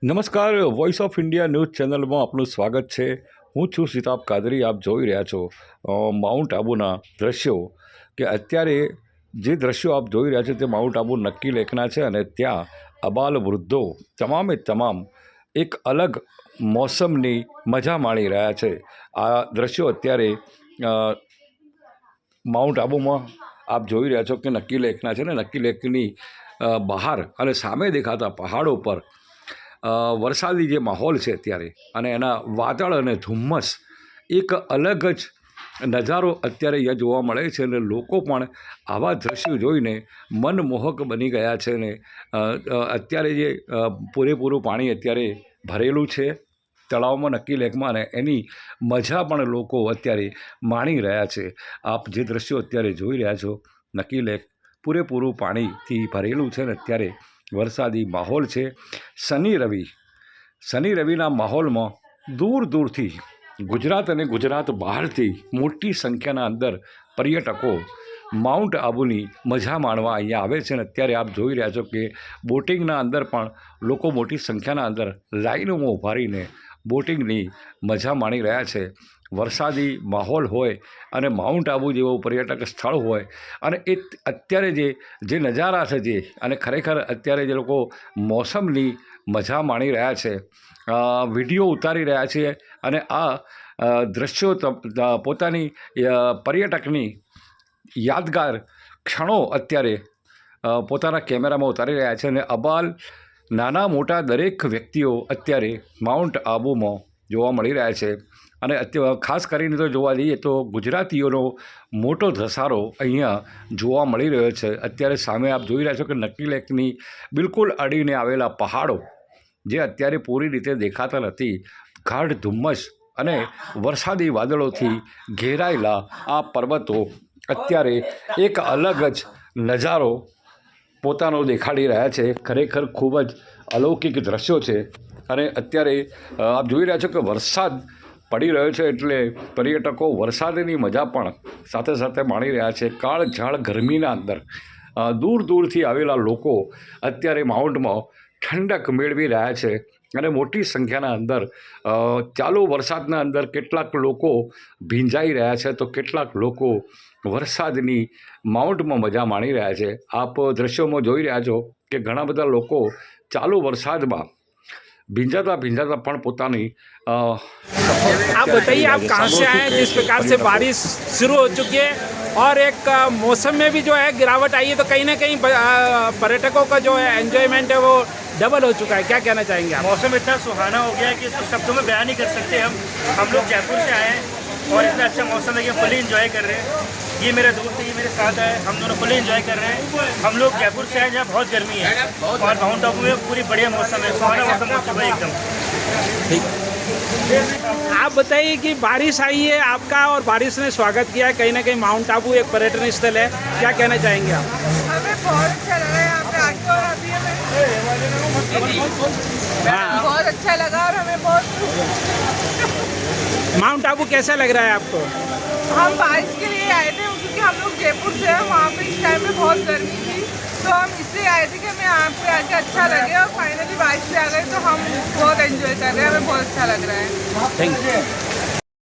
નમસ્કાર, voice of India news ચેનલમાં આપનું સ્વાગત છે। હું છું સિતાબ કાદરી। આપ જોઈ રહ્યા છો માઉન્ટ આબુના દ્રશ્યો કે અત્યારે જે દ્રશ્યો આપ જોઈ રહ્યા છો તે માઉન્ટ આબુ નક્કી લેકના છે અને ત્યાં અબાલ વૃદ્ધો તમામે તમામ એક અલગ મોસમની મજા માણી રહ્યા છે। આ દ્રશ્યો અત્યારે માઉન્ટ આબુમાં આપ જોઈ રહ્યા છો કે નક્કી લેકના છે ને નક્કી લેકની બહાર અને સામે દેખાતા પહાડો પર વરસાદી જે માહોલ છે અત્યારે અને એના વાદળ અને ધુમ્મસ એક અલગ જ નજારો અત્યારે અહીંયા જોવા મળે છે અને લોકો પણ આવા દ્રશ્યો જોઈને મનમોહક બની ગયા છે ને અત્યારે જે પૂરેપૂરું પાણી અત્યારે ભરેલું છે તળાવમાં નક્કી લેકમાં અને એની મજા પણ લોકો અત્યારે માણી રહ્યા છે। આપ જે દ્રશ્યો અત્યારે જોઈ રહ્યા છો નક્કી લેક પૂરેપૂરું પાણીથી ભરેલું છે ને અત્યારે વરસાદી માહોલ છે। શનિ રવિના માહોલમાં દૂર દૂરથી ગુજરાત અને ગુજરાત બહારથી મોટી સંખ્યાના અંદર પર્યટકો માઉન્ટ આબુની મજા માણવા અહીંયા આવે છે અને અત્યારે આપ જોઈ રહ્યા છો કે બોટિંગના અંદર પણ લોકો મોટી સંખ્યાના અંદર લાઈનોમાં ઊભા રહીને બોટિંગની મજા માણી રહ્યા છે। વરસાદી માહોલ હોય અને માઉન્ટ આબુ જેવું પર્યટક સ્થળ હોય અને એ અત્યારે જે નજારા છે જે અને ખરેખર અત્યારે જે લોકો મોસમની મજા માણી રહ્યા છે, વિડીયો ઉતારી રહ્યા છે અને આ દ્રશ્યો પોતાની પર્યટકની યાદગાર ક્ષણો અત્યારે પોતાના કેમેરામાં ઉતારી રહ્યા છે અને અબાલ નાના મોટા દરેક વ્યક્તિઓ અત્યારે માઉન્ટ આબુમાં જોવા મળી રહ્યા છે અને ખાસ કરીને તો જોવા જઈએ તો ગુજરાતીઓનો મોટો ધસારો અહીંયા જોવા મળી રહ્યો છે। અત્યારે સામે આપ જોઈ રહ્યા છો કે નક્કી લેકની બિલકુલ અડીને આવેલા પહાડો જે અત્યારે પૂરી રીતે દેખાતા નથી, ગાઢ ધુમ્મસ અને વરસાદી વાદળોથી ઘેરાયેલા આ પર્વતો અત્યારે એક અલગ જ નજારો પોતાનો દેખાડી રહ્યા છે। ખરેખર ખૂબ જ અલૌકિક દ્રશ્યો છે અને અત્યારે આપ જોઈ રહ્યા છો કે વરસાદ પડી રહ્યો છે એટલે પર્યટકો વરસાદની મજા પણ સાથે સાથે માણી રહ્યા છે। કાળઝાળ ગરમીના અંદર દૂર દૂરથી આવેલા લોકો અત્યારે માઉન્ટમાં ઠંડક મેળવી રહ્યા છે અને મોટી સંખ્યાના અંદર ચાલુ વરસાદના અંદર કેટલાક લોકો ભીંજાઈ રહ્યા છે તો કેટલાક લોકો વરસાદની માઉન્ટમાં મજા માણી રહ્યા છે। આપ દ્રશ્યોમાં જોઈ રહ્યા છો કે ઘણા બધા લોકો ચાલુ વરસાદમાં भींजाता पण पोतानी आप बताइए आप कहाँ से आए हैं? जिस प्रकार से बारिश शुरू हो चुकी है और एक मौसम में भी जो है गिरावट आई है तो कहीं ना कहीं पर्यटकों का जो है एंजॉयमेंट है वो डबल हो चुका है। क्या कहना चाहेंगे आप? मौसम इतना सुहाना हो गया है कि इसको शब्दों में बयान नहीं कर सकते। हम लोग जयपुर से आए हैं और इतना अच्छा मौसम है कि हम फुली इंजॉय कर रहे हैं। ये मेरे दोस्त ये मेरे साथ है, हम दोनों फुली इंजॉय कर रहे हैं। हम लोग जयपुर से आए जहाँ बहुत गर्मी है और माउंट आबू में पूरी बढ़िया मौसम है, सुहाना मौसम हो चुका है एकदम। ठीक, आप बताइए कि बारिश आई है आपका और बारिश ने स्वागत किया है, कहीं ना कहीं माउंट आबू एक पर्यटन स्थल है, क्या कहना चाहेंगे आप? हमें बहुत अच्छा लगा यहाँ पे आके और अभी हमें बहुत अच्छा लगा और हमें बहुत माउंट आबू कैसा लग रहा है आपको? हम बारिश के लिए आए थे क्योंकि हम लोग जयपुर से हैं, वहाँ पे इस टाइम में बहुत गर्मी थी तो हम इसलिए आए थे कि हमें यहाँ पे आके अच्छा लगे और फाइनली बारिश से आ गए तो हम बहुत एंजॉय कर रहे हैं, हमें बहुत अच्छा लग रहा है। Thank you.